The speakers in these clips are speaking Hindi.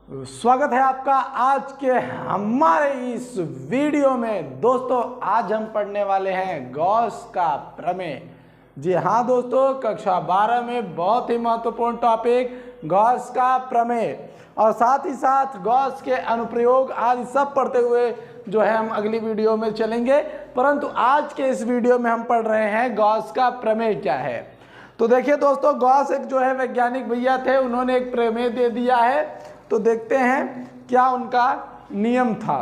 स्वागत है आपका आज के हमारे इस वीडियो में। दोस्तों आज हम पढ़ने वाले हैं गॉस का प्रमेय। जी हाँ दोस्तों, कक्षा 12 में बहुत ही महत्वपूर्ण टॉपिक गॉस का प्रमेय और साथ ही साथ गॉस के अनुप्रयोग आदि सब पढ़ते हुए जो है हम अगली वीडियो में चलेंगे। परंतु आज के इस वीडियो में हम पढ़ रहे हैं गॉस का प्रमेय क्या है। तो देखिए दोस्तों, गॉस एक जो है वैज्ञानिक भैया थे, उन्होंने एक प्रमेय दे दिया है। तो देखते हैं क्या उनका नियम था।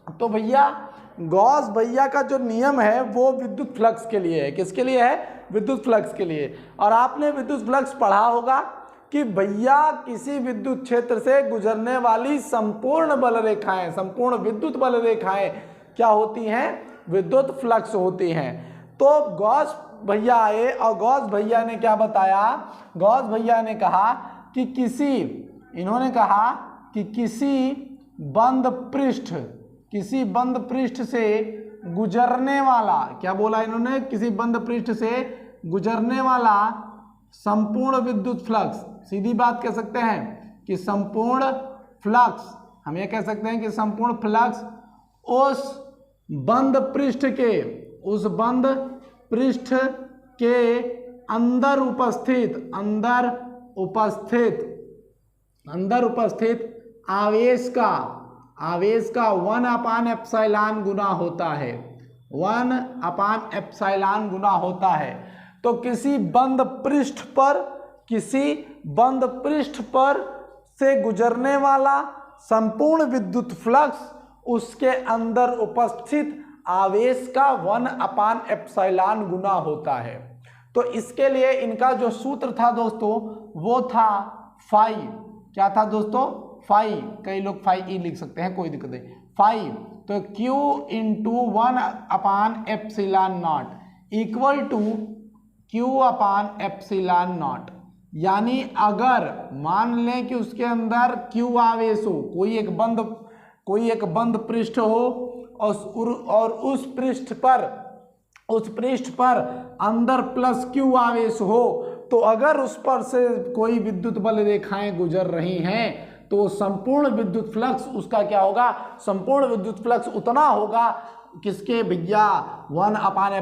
तो भैया गॉस भैया का जो नियम है वो विद्युत फ्लक्स के लिए है। किसके लिए है? विद्युत फ्लक्स के लिए। और आपने विद्युत फ्लक्स पढ़ा होगा कि भैया किसी विद्युत क्षेत्र से गुजरने वाली संपूर्ण बल रेखाएं, संपूर्ण विद्युत बल रेखाएं क्या होती हैं? विद्युत फ्लक्स होती हैं। तो गॉस भैया आए और गॉस भैया ने क्या बताया? गॉस भैया ने कहा कि इन्होंने कहा कि किसी बंद पृष्ठ से गुजरने वाला, क्या बोला इन्होंने? किसी बंद पृष्ठ से गुजरने वाला संपूर्ण विद्युत फ्लक्स, सीधी बात कह सकते हैं कि संपूर्ण फ्लक्स, हम ये कह सकते हैं कि संपूर्ण फ्लक्स उस बंद पृष्ठ के अंदर उपस्थित आवेश का 1/ε गुना होता है। 1/ε गुना होता है। तो किसी बंद पृष्ठ पर से गुजरने वाला संपूर्ण विद्युत फ्लक्स उसके अंदर उपस्थित आवेश का 1/ε गुना होता है। तो इसके लिए इनका जो सूत्र था दोस्तों वो था फाई। क्या था दोस्तों? फाई। कई लोग फाई ई लिख सकते हैं, कोई दिक्कत नहीं। फाई तो Q × 1/ε0 इक्वल टू Q/ε0। यानी अगर मान लें कि उसके अंदर Q आवेश हो, कोई एक बंद पृष्ठ हो और उस पृष्ठ पर अंदर +Q आवेश हो, तो अगर उस पर से कोई विद्युत बल रेखाएं गुजर रही हैं तो संपूर्ण विद्युत फ्लक्स उसका क्या होगा? संपूर्ण विद्युत फ्लक्स उतना होगा किसके भैया? 1/ε,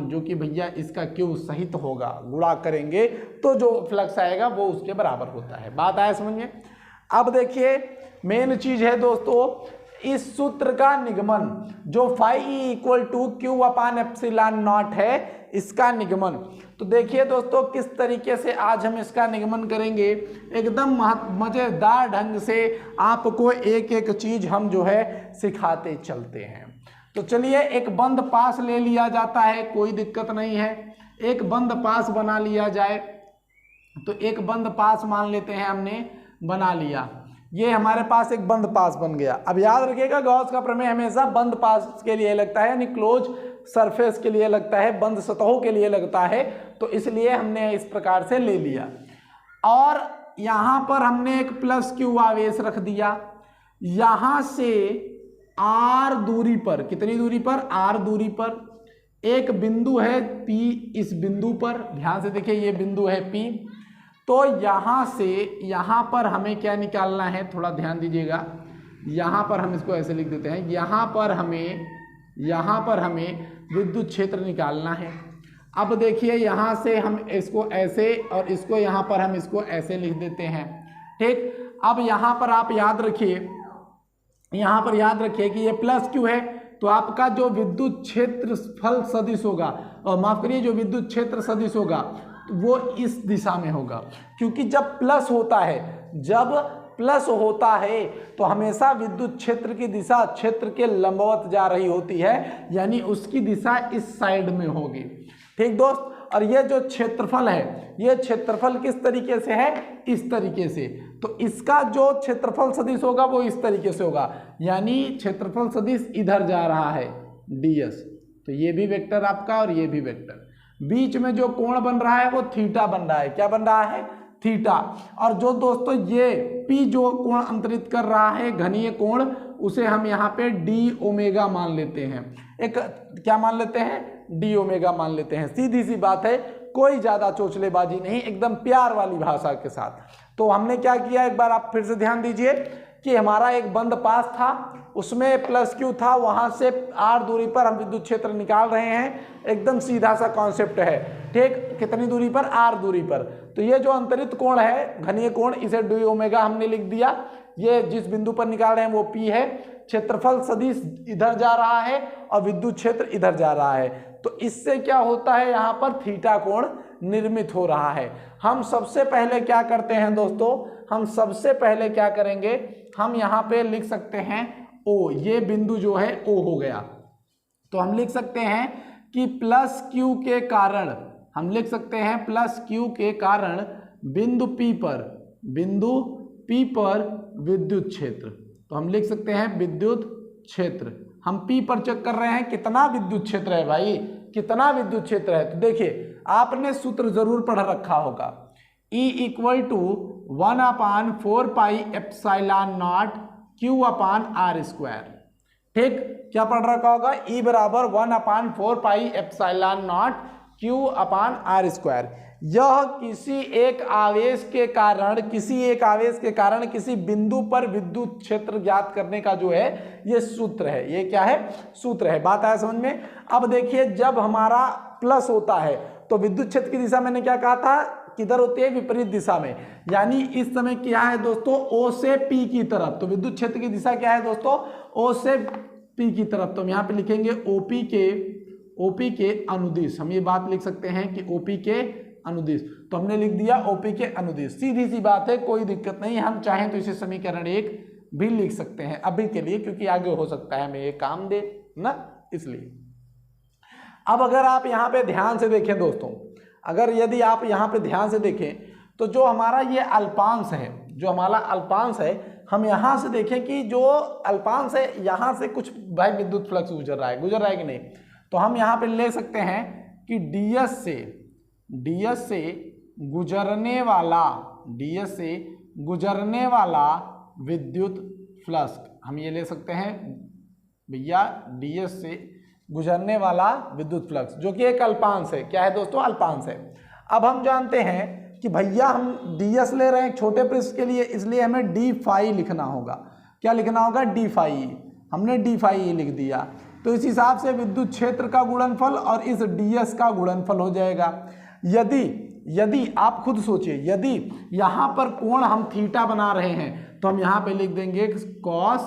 जो कि भैया इसका Q सहित होगा। गुणा करेंगे तो जो फ्लक्स आएगा वो उसके बराबर होता है। बात आया समझ में? अब देखिए मेन चीज है दोस्तों इस सूत्र का निगमन, जो फाई इक्वल टू Q/ε0 है, इसका निगमन। तो देखिए दोस्तों किस तरीके से आज हम इसका निगमन करेंगे। एकदम मजेदार ढंग से आपको एक एक चीज हम जो है सिखाते चलते हैं। तो चलिए एक बंद पास ले लिया जाता है, कोई दिक्कत नहीं है। एक बंद पास बना लिया जाए। तो एक बंद पास मान लेते हैं हमने बना लिया। ये हमारे पास एक बंद पास बन गया। अब याद रखिएगा गॉस का प्रमेय हमेशा बंद पास के लिए लगता है, यानी क्लोज सरफेस के लिए लगता है, बंद सतहों के लिए लगता है। तो इसलिए हमने इस प्रकार से ले लिया और यहां पर हमने एक +Q आवेश रख दिया। यहां से R दूरी पर, कितनी दूरी पर? R दूरी पर एक बिंदु है P। इस बिंदु पर ध्यान से देखिए, ये बिंदु है P। तो यहां से यहां पर हमें क्या निकालना है? थोड़ा ध्यान दीजिएगा। यहां पर हम इसको ऐसे लिख देते हैं, यहां पर हमें विद्युत क्षेत्र निकालना है। अब देखिए यहां से हम इसको ऐसे और इसको यहां पर हम इसको ऐसे लिख देते हैं। ठीक। अब यहां पर आप याद रखिए कि ये +Q है, तो आपका जो विद्युत क्षेत्रफल सदिश होगा, और माफ करिए जो विद्युत क्षेत्र सदिश होगा वो इस दिशा में होगा। क्योंकि जब प्लस होता है तो हमेशा विद्युत क्षेत्र की दिशा क्षेत्र के लंबवत जा रही होती है, यानी उसकी दिशा इस साइड में होगी। ठीक दोस्त। और ये जो क्षेत्रफल है, ये क्षेत्रफल किस तरीके से है? इस तरीके से। तो इसका जो क्षेत्रफल सदिश होगा वो इस तरीके से होगा, यानी क्षेत्रफल सदिश इधर जा रहा है ds। तो ये भी वेक्टर आपका और ये भी वेक्टर। बीच में जो कोण बन रहा है वो थीटा बन रहा है। क्या बन रहा है? थीटा। और जो दोस्तों ये P जो कोण अंतरित कर रहा है, घनीय कोण, उसे हम यहाँ पे d मान लेते हैं। एक क्या मान लेते हैं? d मान लेते हैं। सीधी सी बात है, कोई ज़्यादा चोचलेबाजी नहीं, एकदम प्यार वाली भाषा के साथ। तो हमने क्या किया, एक बार आप फिर से ध्यान दीजिए कि हमारा एक बंद पास था, उसमें प्लस क्यू था, वहाँ से r दूरी पर हम विद्युत क्षेत्र निकाल रहे हैं। एकदम सीधा सा कॉन्सेप्ट है, ठीक। कितनी दूरी पर, r दूरी पर। तो ये जो अंतरित कोण है, घनीय कोण, इसे डी ओमेगा हमने लिख दिया। ये जिस बिंदु पर निकाल रहे हैं वो P है। क्षेत्रफल सदिश इधर जा रहा है और विद्युत क्षेत्र इधर जा रहा है। तो इससे क्या होता है, यहाँ पर थीटा कोण निर्मित हो रहा है। हम सबसे पहले क्या करते हैं दोस्तों, हम सबसे पहले क्या करेंगे, हम यहाँ पे लिख सकते हैं O, ये बिंदु जो है O हो गया। तो हम लिख सकते हैं कि प्लस Q के कारण, हम लिख सकते हैं प्लस Q के कारण बिंदु P पर विद्युत क्षेत्र। तो हम लिख सकते हैं विद्युत क्षेत्र। हम P पर चेक कर रहे हैं कितना विद्युत क्षेत्र है भाई, कितना विद्युत क्षेत्र है। तो देखिए आपने सूत्र जरूर पढ़ रखा होगा, E = 1/4 pi epsilon not Q upon R square. ठीक, क्या पढ़ रखा होगा, E बराबर 1/4 pi epsilon not Q upon R square. यह किसी एक आवेश के कारण किसी बिंदु पर विद्युत क्षेत्र ज्ञात करने का जो है ये सूत्र है। ये क्या है, सूत्र है। बात आया समझ में। अब देखिए जब हमारा प्लस होता है तो विद्युत क्षेत्र की दिशा मैंने क्या कहा था, किधर होती है, विपरीत दिशा में। यानी इस समय क्या है दोस्तों, O से P की तरफ। तो विद्युत क्षेत्र की दिशा क्या है दोस्तों, O से P की तरफ। तो हम यहाँ पे लिखेंगे OP के अनुदिश। हम ये बात लिख सकते हैं कि OP के अनुदिश। तो हमने लिख दिया OP के अनुदिश। सीधी सी बात है, कोई दिक्कत नहीं। हम चाहें तो इसे समीकरण 1 भी लिख सकते हैं अभी के लिए, क्योंकि आगे हो सकता है हमें ये काम दे ना, इसलिए। अब अगर आप यहाँ पे ध्यान से देखें दोस्तों, यदि आप यहाँ पे ध्यान से देखें तो जो हमारा ये अल्पांश है, हम यहाँ से देखें कि जो अल्पांश है यहाँ से कुछ भाई विद्युत फ्लक्स गुजर रहा है कि नहीं। तो हम यहाँ पे ले सकते हैं कि ds से गुजरने वाला विद्युत फ्लक्स, हम ये ले सकते हैं भैया, ds से गुजरने वाला विद्युत फ्लक्स, जो कि एक अल्पांश है। क्या है दोस्तों, अल्पांश है। अब हम जानते हैं कि भैया हम ds ले रहे हैं छोटे पृष्ठ के लिए, इसलिए हमें d फाई लिखना होगा। क्या लिखना होगा, d फाई। हमने d फाई लिख दिया। तो इस हिसाब से विद्युत क्षेत्र का गुणनफल और इस ds का गुणनफल हो जाएगा। यदि आप खुद सोचिए, यदि यहाँ पर कोण हम थीटा बना रहे हैं तो हम यहाँ पे लिख देंगे कॉस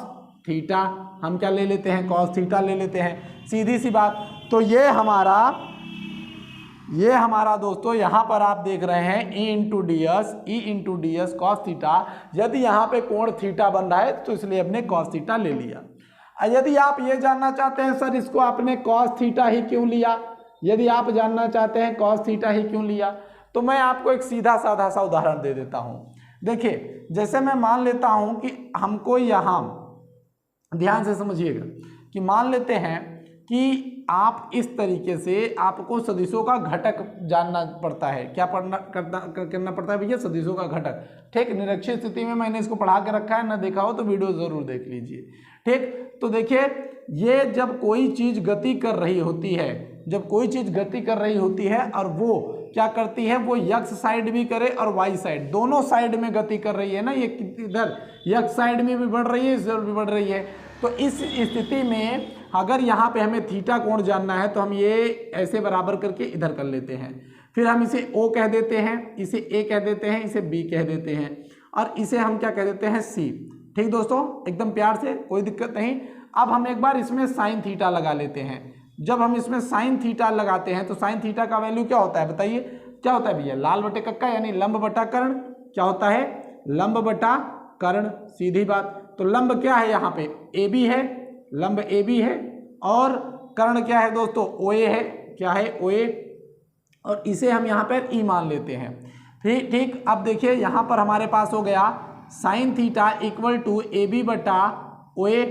थीटा। हम क्या ले लेते हैं, कॉस थीटा ले लेते हैं, सीधी सी बात। तो ये हमारा दोस्तों यहाँ पर आप देख रहे हैं E into ds cos theta. यदि यहाँ पे कोण थीटा बन रहा है तो इसलिए हमने कॉस थीटा ले लिया। यदि आप ये जानना चाहते हैं सर इसको आपने कॉस थीटा ही क्यों लिया, यदि आप जानना चाहते हैं कॉस थीटा ही क्यों लिया, तो मैं आपको एक सीधा साधा सा उदाहरण दे देता हूँ। देखिए जैसे मैं मान लेता हूँ कि हमको यहाँ, ध्यान से समझिएगा, कि मान लेते हैं कि आप इस तरीके से, आपको सदिशों का घटक जानना पड़ता है। क्या करना पड़ता है भैया, सदिशों का घटक। ठीक, निरक्षीय स्थिति में मैंने इसको पढ़ा के रखा है, ना देखा हो तो वीडियो जरूर देख लीजिए। ठीक, तो देखिए ये जब कोई चीज गति कर रही होती है, और वो क्या करती है, वो x साइड भी करे और y साइड, दोनों साइड में गति कर रही है ना। ये इधर x साइड में भी बढ़ रही है, इधर भी बढ़ रही है। तो इस स्थिति में अगर यहाँ पे हमें थीटा कोण जानना है तो हम ये ऐसे बराबर करके इधर कर लेते हैं। फिर हम इसे O कह देते हैं, इसे A कह देते हैं, इसे B कह देते हैं, और इसे हम क्या कह देते हैं, C। ठीक दोस्तों, एकदम प्यार से, कोई दिक्कत नहीं। अब हम एक बार इसमें साइन थीटा लगा लेते हैं। जब हम इसमें साइन थीटा लगाते हैं तो साइन थीटा का वैल्यू क्या होता है, बताइए क्या होता है भैया, लाल बटे कक्का यानी लंब बटा कर्ण। क्या होता है, लंब बटा कर्ण, सीधी बात। तो लंब क्या है, यहाँ पे AB है, लंब AB है, और कर्ण क्या है दोस्तों, OA है। क्या है, OA, और इसे हम यहाँ पर E मान लेते हैं। ठीक, अब देखिए यहाँ पर हमारे पास हो गया sine theta equal to AB बटा OA।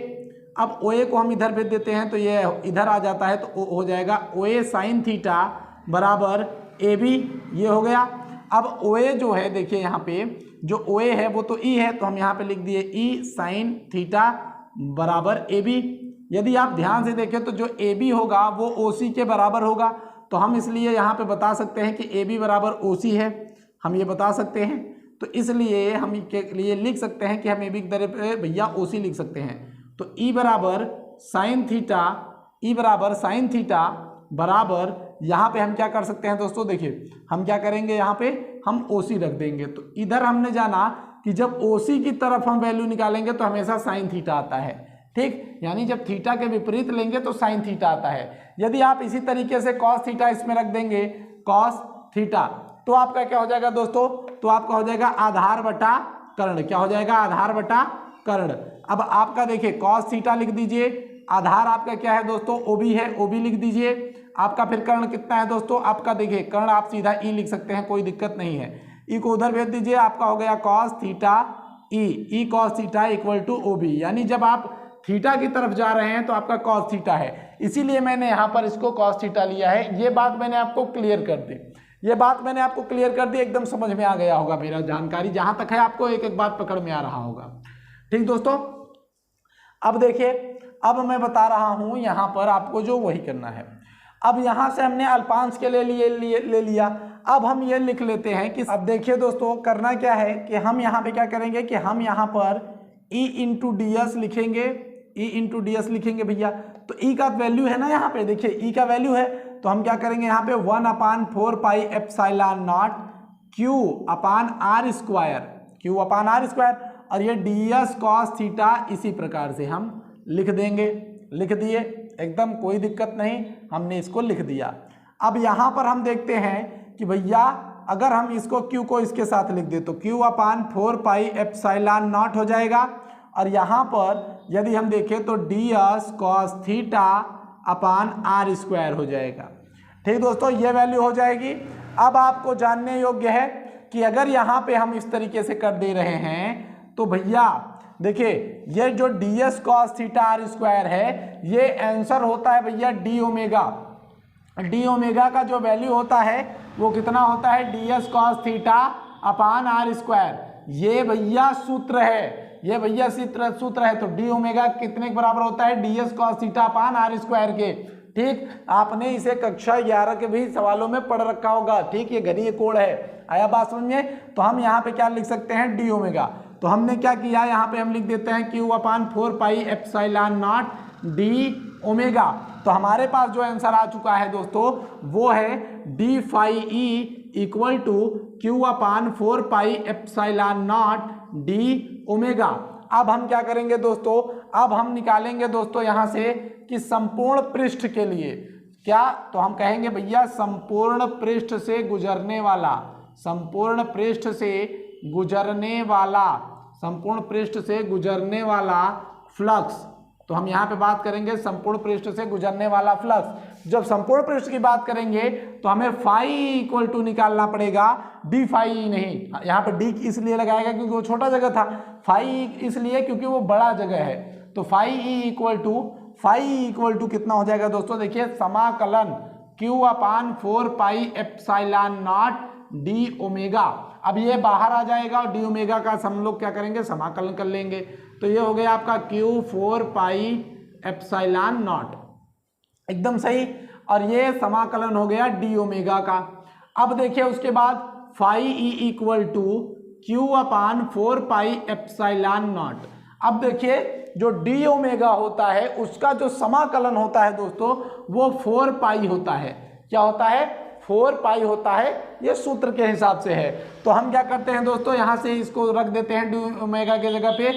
अब OA को हम इधर भेज देते हैं तो ये इधर आ जाता है, तो हो जाएगा OA साइन थीटा बराबर AB, ये हो गया। अब OA जो है, देखिए यहाँ पे जो OA है वो तो E है, तो हम यहाँ पे लिख दिए E साइन थीटा बराबर AB। यदि आप ध्यान से देखें तो जो AB होगा वो OC के बराबर होगा। तो हम इसलिए यहाँ पे बता सकते हैं कि ए बी बराबर ओ सी है, हम ये बता सकते हैं। तो इसलिए हम के लिए लिख सकते हैं कि हम ए बी की तरफ भैया ओ सी लिख सकते हैं। तो ई बराबर साइन थीटा, ई बराबर साइन थीटा बराबर यहाँ पे हम क्या कर सकते हैं दोस्तों, देखिए हम क्या करेंगे, यहाँ पे हम ओ सी रख देंगे। तो इधर हमने जाना कि जब ओ सी की तरफ हम वैल्यू निकालेंगे तो हमेशा साइन थीटा आता है, ठीक, यानी जब थीटा के विपरीत लेंगे तो साइन थीटा आता है। यदि आप इसी तरीके से कॉस थीटा इसमें रख देंगे, कॉस थीटा, तो आपका क्या हो जाएगा दोस्तों, तो आपका हो जाएगा आधार बटा कर्ण। क्या हो जाएगा, आधार बटा कर्ण। अब आपका देखिए कॉस थीटा लिख दीजिए, आधार आपका क्या है दोस्तों, ओ बी है, ओ बी लिख दीजिए। आपका फिर कर्ण कितना है दोस्तों, आपका देखिए कर्ण आप सीधा ई लिख सकते हैं, कोई दिक्कत नहीं है। ई को उधर भेज दीजिए, आपका हो गया cos theta E, E cos theta equal to O B, यानी जब आप थीटा की तरफ जा रहे हैं तो आपका कॉस थीटा है, इसीलिए मैंने यहाँ पर इसको कॉस थीटा लिया है। ये बात मैंने आपको क्लियर कर दी, ये बात मैंने आपको क्लियर कर दी, एकदम समझ में आ गया होगा मेरा जानकारी, जहाँ तक है आपको एक एक बात पकड़ में आ रहा होगा। ठीक दोस्तों, अब देखिए, अब मैं बता रहा हूँ यहाँ पर आपको जो वही करना है। अब यहाँ से हमने अल्पांश के ले लिया, अब हम ये लिख लेते हैं कि अब देखिए दोस्तों करना क्या है कि हम यहाँ पे क्या करेंगे कि हम यहाँ पर e इंटू डी एस लिखेंगे, e इंटू डी एस लिखेंगे भैया। तो e का वैल्यू है ना, यहाँ पे देखिए e का वैल्यू है, तो हम क्या करेंगे यहाँ पे 1/4 pi epsilon not q upon r square, q upon r square, और ये डी एस कॉस थीटा इसी प्रकार से हम लिख देंगे। लिख दिए, एकदम कोई दिक्कत नहीं, हमने इसको लिख दिया। अब यहाँ पर हम देखते हैं कि भैया अगर हम इसको q को इसके साथ लिख दे तो q/4 पाई एप्सिलॉन नॉट हो जाएगा, और यहाँ पर यदि हम देखें तो d s cos theta upon r square हो जाएगा। ठीक दोस्तों, ये वैल्यू हो जाएगी। अब आपको जानने योग्य है कि अगर यहाँ पे हम इस तरीके से कर दे रहे हैं तो भैया देखिए ये जो d s cos theta r square है, ये आंसर होता है भैया डी ओमेगा। डी ओमेगा का जो वैल्यू होता है वो कितना होता है, d s cos theta upon r square. ये भैया सूत्र है, ये भैया सूत्र है। तो डी ओमेगा कितने के बराबर होता है, d s cos theta upon r square के। ठीक, आपने इसे कक्षा 11 के भी सवालों में पढ़ रखा होगा। ठीक, ये घड़ी कोड है, आया बात समझ में। तो हम यहाँ पे क्या लिख सकते हैं, डी ओमेगा। तो हमने क्या किया, यहाँ पे हम लिख देते हैं q/4 pi epsilon not d omega. तो हमारे पास जो आंसर आ चुका है दोस्तों वो है d phi E equal to q/4 pi epsilon not d omega. अब हम क्या करेंगे दोस्तों, अब हम निकालेंगे दोस्तों यहाँ से कि संपूर्ण पृष्ठ के लिए क्या, तो हम कहेंगे भैया संपूर्ण पृष्ठ से गुजरने वाला, संपूर्ण पृष्ठ से गुजरने वाला, संपूर्ण पृष्ठ से गुजरने वाला फ्लक्स। तो हम यहाँ पे बात करेंगे संपूर्ण पृष्ठ से गुजरने वाला फ्लक्स। जब संपूर्ण पृष्ठ की बात करेंगे तो हमें फाई इक्वल टू निकालना पड़ेगा, डी फाई नहीं। यहाँ पे डी इसलिए लगाएगा क्योंकि वो छोटा जगह था, फाई इसलिए क्योंकि वो बड़ा जगह है। तो फाई इक्वल टू कितना हो जाएगा दोस्तों, देखिए समाकलन q/4 pi epsilon not d omega. अब ये बाहर आ जाएगा और डी ओमेगा का हम लोग क्या करेंगे, समाकलन कर लेंगे। तो ये हो गया आपका q4 पाई एप्सिलॉन नॉट, एकदम सही। और ये समाकलन हो गया डी ओमेगा का। अब देखिए उसके बाद phi E equal to q/4 pi epsilon not. अब देखिए जो डी ओमेगा होता है उसका जो समाकलन होता है दोस्तों वो 4 पाई होता है। क्या होता है, 4 पाई होता है, ये सूत्र के हिसाब से है। तो हम क्या करते हैं दोस्तों, यहाँ से इसको रख देते हैं डी ओमेगा के जगह पे।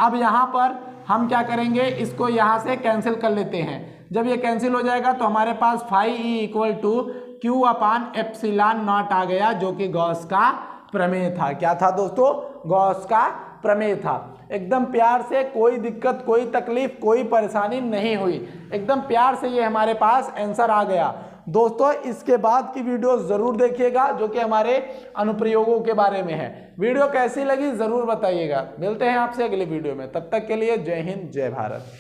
अब यहाँ पर हम क्या करेंगे, इसको यहाँ से कैंसिल कर लेते हैं। जब ये कैंसिल हो जाएगा तो हमारे पास phi E equal to q epsilon naught आ गया, जो कि गॉस का प्रमेय था। क्या था दोस्तों, गॉस का प्रमेय था। एकदम प्यार से, कोई दिक्कत, कोई तकलीफ, कोई परेशानी नहीं हुई, एकदम प्यार से ये हमारे पास आंसर आ गया। दोस्तों इसके बाद की वीडियो जरूर देखिएगा जो कि हमारे अनुप्रयोगों के बारे में है। वीडियो कैसी लगी जरूर बताइएगा। मिलते हैं आपसे अगले वीडियो में, तब तक के लिए जय हिंद जय भारत।